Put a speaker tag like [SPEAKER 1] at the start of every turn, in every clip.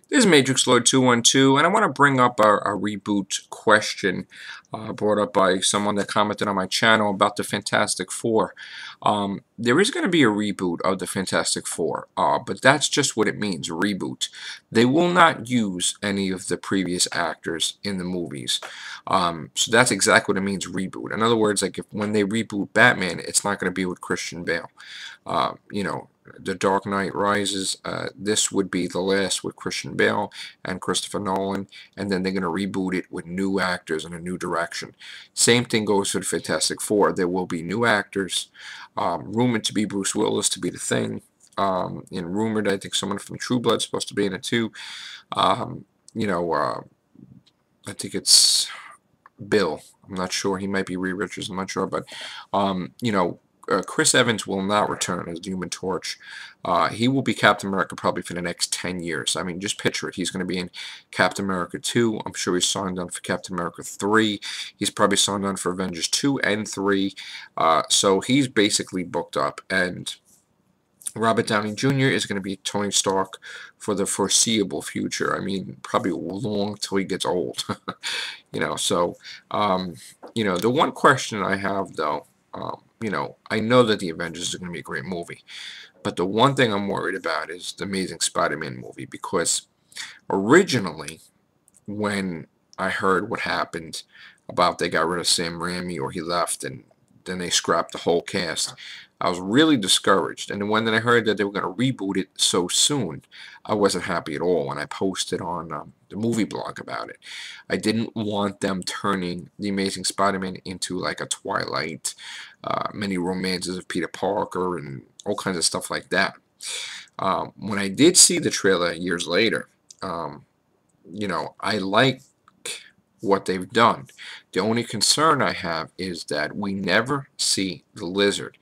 [SPEAKER 1] This is Matrix Lord 212, and I want to bring up a reboot question brought up by someone that commented on my channel about the Fantastic Four. There is going to be a reboot of the Fantastic Four, but that's just what it means, reboot. They will not use any of the previous actors in the movies. So that's exactly what it means, reboot. In other words, like when they reboot Batman, it's not going to be with Christian Bale. You know, The Dark Knight Rises, this would be the last with Christian Bale and Christopher Nolan, and then they're going to reboot it with new actors and a new direction. Same thing goes for the Fantastic Four. There will be new actors, rumored to be Bruce Willis to be the Thing, and rumored I think someone from True Blood's supposed to be in it too. Um, you know, I think it's Bill. I'm not sure. He might be Reed Richards. I'm not sure, but Chris Evans will not return as the Human Torch. He will be Captain America probably for the next 10 years. I mean, just picture it. He's going to be in Captain America 2. I'm sure he's signed on for Captain America 3. He's probably signed on for Avengers 2 and 3. So he's basically booked up. And Robert Downey Jr. is going to be Tony Stark for the foreseeable future. I mean, probably long till he gets old. The one question I have, though, I know that The Avengers is going to be a great movie, but the one thing I'm worried about is the Amazing Spider-Man movie, because originally, when I heard what happened about they got rid of Sam Raimi or he left and then they scrapped the whole cast, I was really discouraged. And then when I heard that they were going to reboot it so soon, I wasn't happy at all. And I posted on the movie blog about it. I didn't want them turning The Amazing Spider-Man into like a Twilight, many romances of Peter Parker and all kinds of stuff like that. When I did see the trailer years later, I like what they've done. The only concern I have is that we never see the lizard.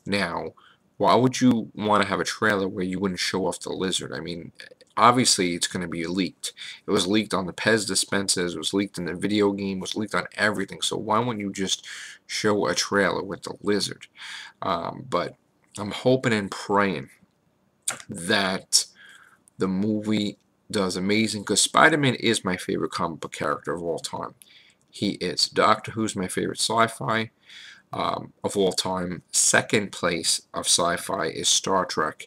[SPEAKER 1] Now, why would you want to have a trailer where you wouldn't show off the lizard? I mean, obviously it's going to be leaked. It was leaked on the Pez dispensers, it was leaked in the video game, it was leaked on everything. So why wouldn't you just show a trailer with the lizard? But I'm hoping and praying that the movie does amazing, because Spider-Man is my favorite comic book character of all time. He is. Doctor Who's my favorite sci-fi of all time. Second place of sci-fi is Star Trek.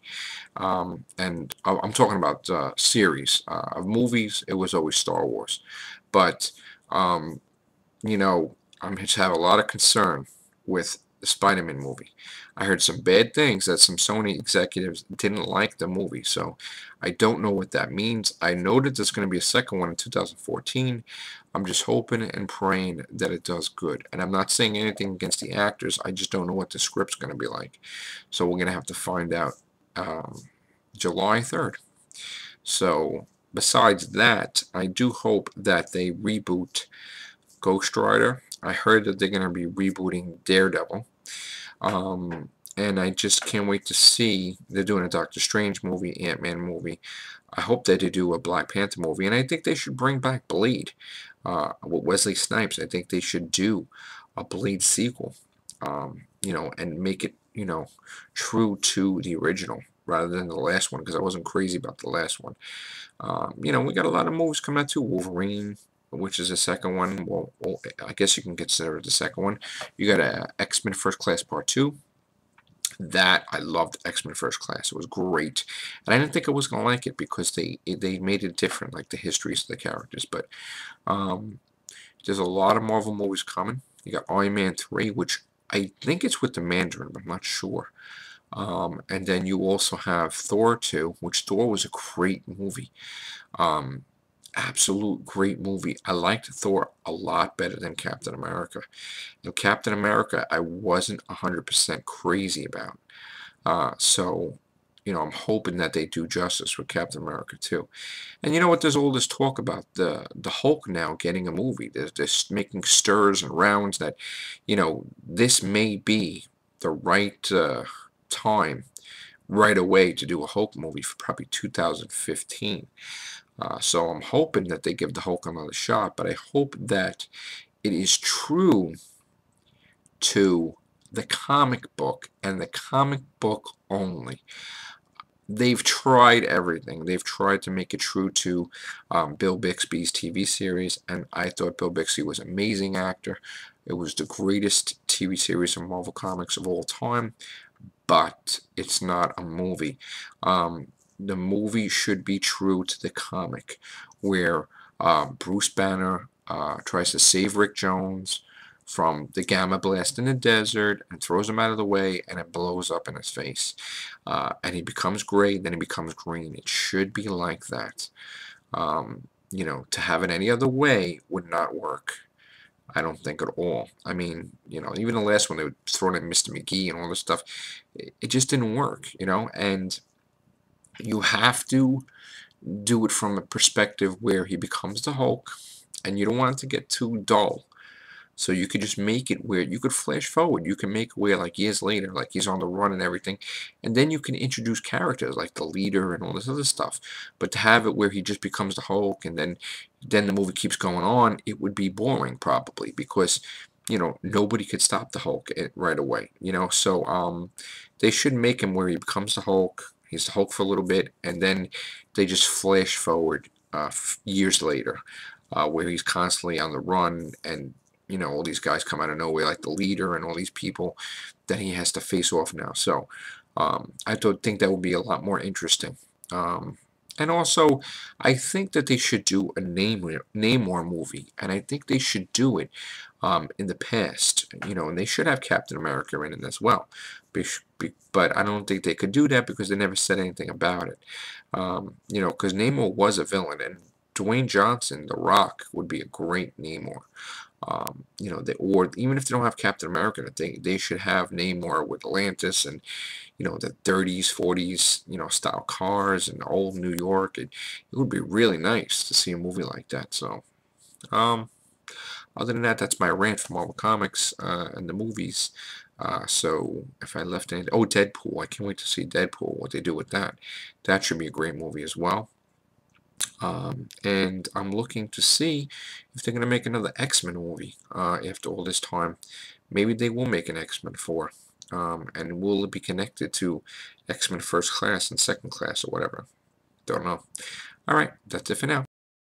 [SPEAKER 1] And I'm talking about series. Of movies, it was always Star Wars. But, I just have a lot of concern with the Spider-Man movie. I heard some bad things that some Sony executives didn't like the movie, so I don't know what that means. I know that there's going to be a second one in 2014. I'm just hoping and praying that it does good. And I'm not saying anything against the actors. I just don't know what the script's going to be like. So we're going to have to find out July 3rd. So besides that, I do hope that they reboot Ghost Rider. I heard that they're going to be rebooting Daredevil. And I just can't wait to see. They're doing a Doctor Strange movie, Ant-Man movie. I hope that they do a Black Panther movie. And I think they should bring back Blade with Wesley Snipes. I think they should do a Blade sequel, and make it, true to the original rather than the last one, because I wasn't crazy about the last one. We got a lot of movies coming out too. Wolverine, which is the second one. Well, I guess you can consider it the second one. You got X-Men First Class Part 2. That I loved X-Men First Class. It was great. And I didn't think I was going to like it because they made it different, like the histories of the characters. But there's a lot of Marvel movies coming. You got Iron Man 3, which I think it's with the Mandarin, but I'm not sure. And then you also have Thor 2, which Thor was a great movie. Absolute great movie. I liked Thor a lot better than Captain America. And Captain America, I wasn't 100% crazy about. So, I'm hoping that they do justice with Captain America too. And you know what? There's all this talk about the Hulk now getting a movie. There's this making stirs and rounds that, this may be the right time right away to do a Hulk movie for probably 2015. So I'm hoping that they give the Hulk another shot, but I hope that it is true to the comic book and the comic book only. they've tried everything. They've tried to make it true to Bill Bixby's TV series, and I thought Bill Bixby was an amazing actor. It was the greatest TV series of Marvel Comics of all time, but it's not a movie. The movie should be true to the comic, where Bruce Banner tries to save Rick Jones from the gamma blast in the desert and throws him out of the way, and it blows up in his face. And he becomes gray, then he becomes green. It should be like that. To have it any other way would not work. I don't think at all. I mean, even the last one, they were throwing in Mr. McGee and all this stuff. It just didn't work, and you have to do it from a perspective where he becomes the Hulk, and you don't want it to get too dull. So you could just make it where you could flash forward. You can make it where, like, years later, like, he's on the run and everything, and then you can introduce characters like the leader and all this other stuff. But to have it where he just becomes the Hulk and then the movie keeps going on, it would be boring probably, because nobody could stop the Hulk right away. So they should make him where he becomes the Hulk. He's the Hulk for a little bit, and then they just flash forward years later, where he's constantly on the run, and all these guys come out of nowhere, like the leader and all these people that he has to face off now. So I think that would be a lot more interesting. And also, I think that they should do a Namor movie, and I think they should do it in the past, and they should have Captain America in it as well. But I don't think they could do that because they never said anything about it. Because Namor was a villain, and Dwayne Johnson, The Rock, would be a great Namor. Or even if they don't have Captain America, they should have Namor with Atlantis and the 30s, 40s style cars and old New York. It would be really nice to see a movie like that. So other than that, that's my rant for Marvel Comics and the movies. So if I left any, Deadpool, I can't wait to see Deadpool, what they do with that. That should be a great movie as well. And I'm looking to see if they're going to make another X-Men movie after all this time. Maybe they will make an X-Men 4. And will it be connected to X-Men First Class and Second Class or whatever? Don't know. Alright, that's it for now.